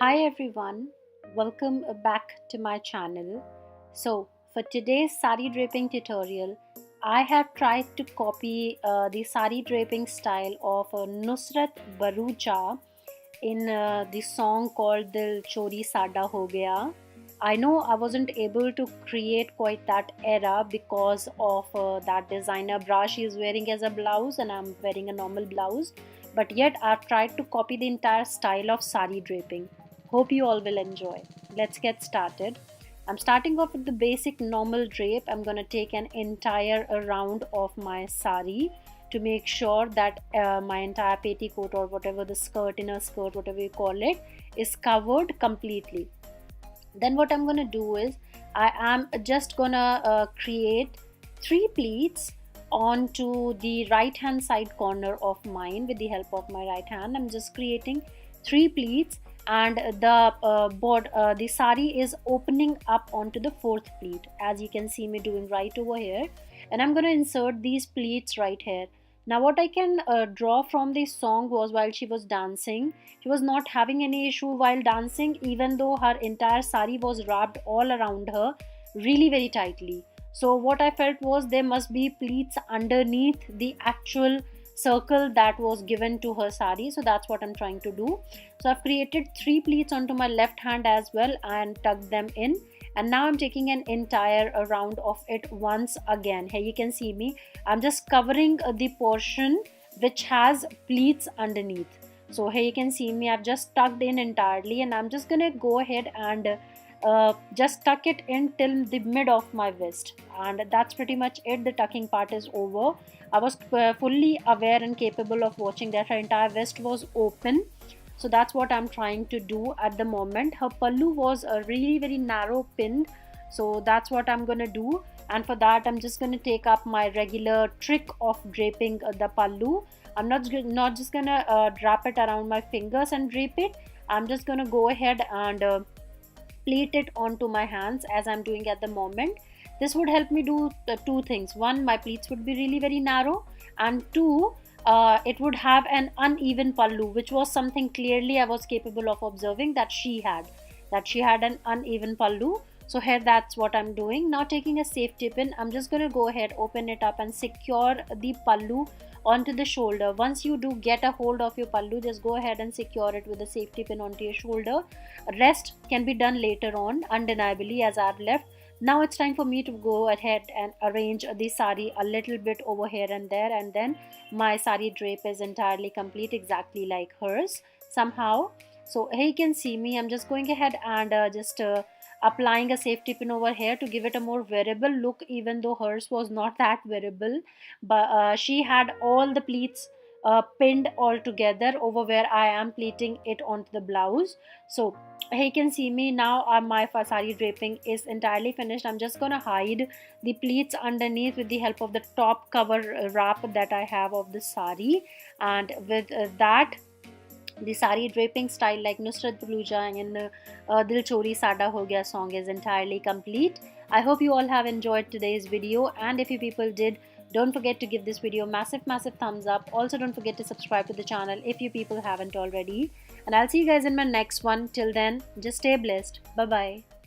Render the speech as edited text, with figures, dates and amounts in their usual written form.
Hi everyone, welcome back to my channel. So for today's sari draping tutorial, I have tried to copy the sari draping style of Nusrat bharucha in the song called Dil Chori Sada Ho Gaya. I know I wasn't able to create quite that era because of that designer bra she is wearing as a blouse and I'm wearing a normal blouse, but yet I've tried to copy the entire style of sari draping. Hope you all will enjoy. Let's get started. I'm starting off with the basic normal drape. I'm going to take an entire round of my sari to make sure that my entire petticoat or whatever the skirt, inner skirt, whatever you call it, is covered completely. Then what I'm going to do is I am just going to create 3 pleats onto the right hand side corner of mine. With the help of my right hand, I'm just creating 3 pleats, and the sari is opening up onto the 4th pleat, as you can see me doing right over here. And I'm going to insert these pleats right here. Now what I can draw from this song was, while she was dancing, she was not having any issue while dancing, even though her entire sari was wrapped all around her really very tightly. So what I felt was there must be pleats underneath the actual circle that was given to her sari. So that's what I'm trying to do. So I've created 3 pleats onto my left hand as well and tucked them in. And now I'm taking an entire round of it once again. Here you can see me. I'm just covering the portion which has pleats underneath. So here you can see me. I've just tucked in entirely, and I'm just gonna go ahead and just tuck it in till the mid of my waist, and that's pretty much it. The tucking part is over. I was fully aware and capable of watching that her entire waist was open. So that's what I'm trying to do at the moment. Her pallu was a really very narrow pinned, so that's what I'm gonna do. And for that, I'm just gonna take up my regular trick of draping the pallu. I'm not just gonna wrap it around my fingers and drape it. I'm just gonna go ahead and pleat it onto my hands, as I'm doing at the moment. This would help me do 2 things. One, my pleats would be really very narrow, and 2, it would have an uneven pallu, which was something clearly I was capable of observing that she had an uneven pallu. So here, that's what I'm doing. Now taking a safety pin, I'm just going to go ahead, open it up and secure the pallu onto the shoulder. Once you do get a hold of your pallu, just go ahead and secure it with a safety pin onto your shoulder. Rest can be done later on, undeniably, as I've left. Now it's time for me to go ahead and arrange the sari a little bit over here and there, and then my sari drape is entirely complete, exactly like hers somehow. So here you can see me. I'm just going ahead and just applying a safety pin over here to give it a more wearable look, even though hers was not that wearable. But she had all the pleats pinned all together over where I am pleating it onto the blouse. So here you can see me. Now my sari draping is entirely finished. I'm just gonna hide the pleats underneath with the help of the top cover wrap that I have of the sari, and with that, the sari draping style like Nusrat bharucha and Dil Chori Sada Ho Gaya song is entirely complete. I hope you all have enjoyed today's video, and if you people did, don't forget to give this video a massive thumbs up. Also, don't forget to subscribe to the channel if you people haven't already. And I'll see you guys in my next one. Till then, just stay blessed. Bye bye.